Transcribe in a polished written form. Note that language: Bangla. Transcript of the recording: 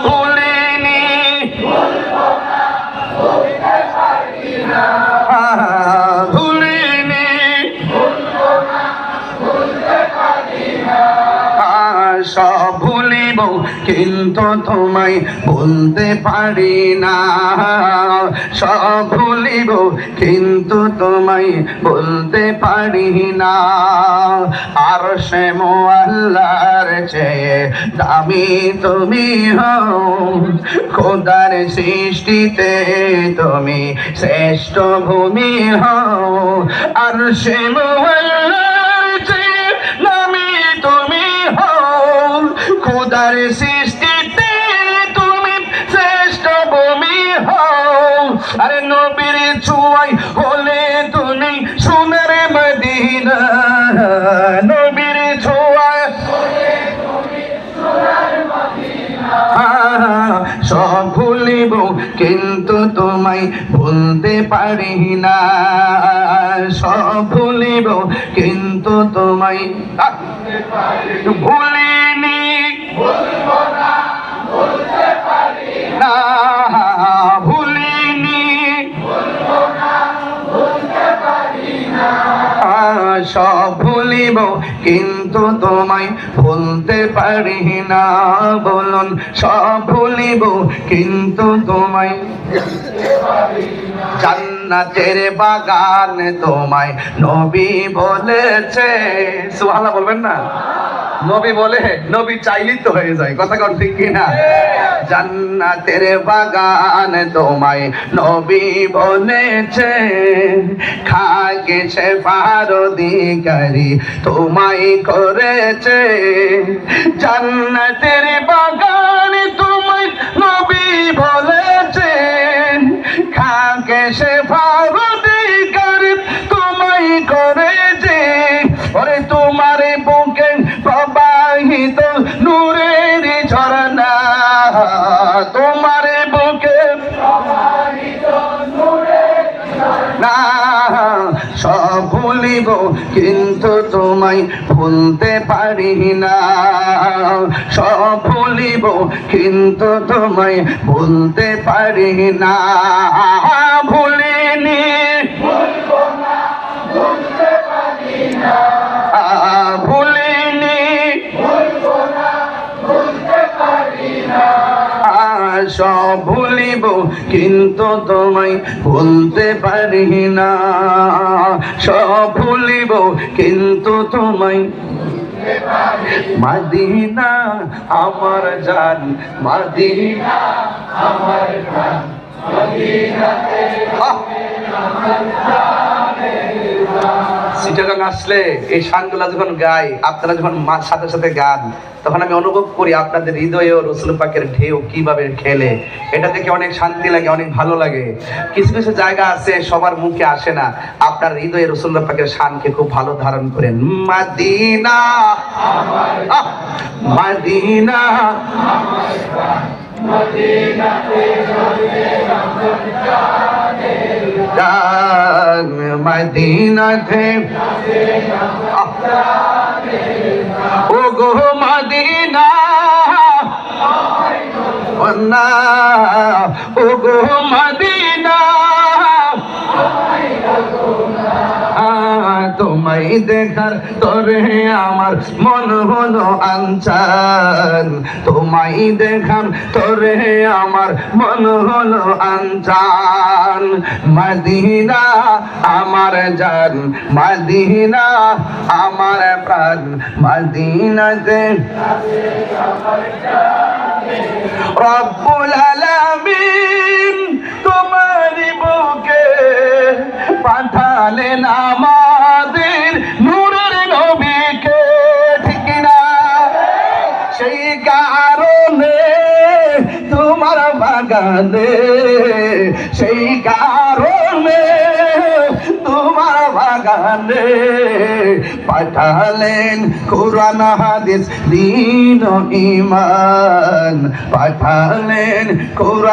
ভুলিনি ভুলিনি সব ভুলিব কিন্তু তোমায় বলতে পারি না সব ভুলিব কিন্তু তোমায় বলতে পারি না আর সে মোয়াল্লার চেয়ে দামি তুমি হও খোদার সৃষ্টিতে তুমি শ্রেষ্ঠ ভূমি হও আর সে মোয়াল্লার চেয়ে দামি তুমি হও খোদার সৃষ্টিতে তুমি শ্রেষ্ঠ ভূমি হও আরে নবীর ছোঁয়ায় হলে তুমি সোনার মদিনা নবীর ছোঁয়ায় সব ভুলিব কিন্তু তোমায় ভুলতে পারি না সব ভুলিব কিন্তু তোমায় ভুলিনি না ভুলিনি সব ভুলিব কিন্তু তোমায় ভুলতে পারি না বলুন সব ভুলিব কিন্তু তোমায় জান্নাতের বাগান তোমায় নবী বলেছে সুবহানাল্লাহ বলবেন না নবী বলে নবী চাইলেই তো হয়ে যায় কথা কোন ঠিক কিনা জান্নাতের বাগান তোমায় নবী বলেছে খাকে সে ফারদিকারি তোমায় করেছে জান্নাতের বাগান তোমায় নবী বলেছে খাকে সে ফারদিকারি তোমায় করেছে ওরে তোমার বুকে প্রবাহিত নূরের ঝরনা তোমার বুকে প্রবাহিত নূরের ঝরনা সব ভুলিব কিন্তু তোমায় ভুলতে পারি না সব ভুলিব কিন্তু তোমায় ভুলতে পারি না ভুলিনি ভুলবো না ভুলতে পারি না ভুলিনি ভুলবো না ভুলতে পারি না সব ভুলিব কিন্তু তোমায় ভুলতে পারি না সব ভুলিব কিন্তু তোমায় মদিনা আমার জান মদিনা আমার প্রাণ মদিনাতে আমার চিটাগাং আসলে এই শানগুলা যখন গাই আপনারা যখন সাথে সাথে গান তখন আমি অনুভব করি আপনাদের হৃদয়েও রসুল পাকের ঢেউ কিভাবে খেলে এটা দেখে অনেক শান্তি লাগে অনেক ভালো লাগে কিছু কিছু জায়গা আছে সবার মুখে আসে না আপনার হৃদয়ে রসুল পাকের শানকে খুব ভালো ধারণ করেন মদিনা মদিনা মদিনাতে ও গো মদিনা ও গো মদিনা তোমায় দেখার তরে আমার মন হলো আনচান তোমায় দেখার তরে আমার মন হলো আনচান মদিনা আমার জান মদিনা আমার প্রাণ মদিনাতে রব্বুল আলামিন তোমার বুকে পাঠালেন আমাদের নূরের নবীকে ঠিক না সেই কারণে তোমার বাগানে সেই কারণে তোমার বাগানে পাঠালেন কোরআন হাদিস দ্বীন ও ঈমান পাঠালেন কোরআন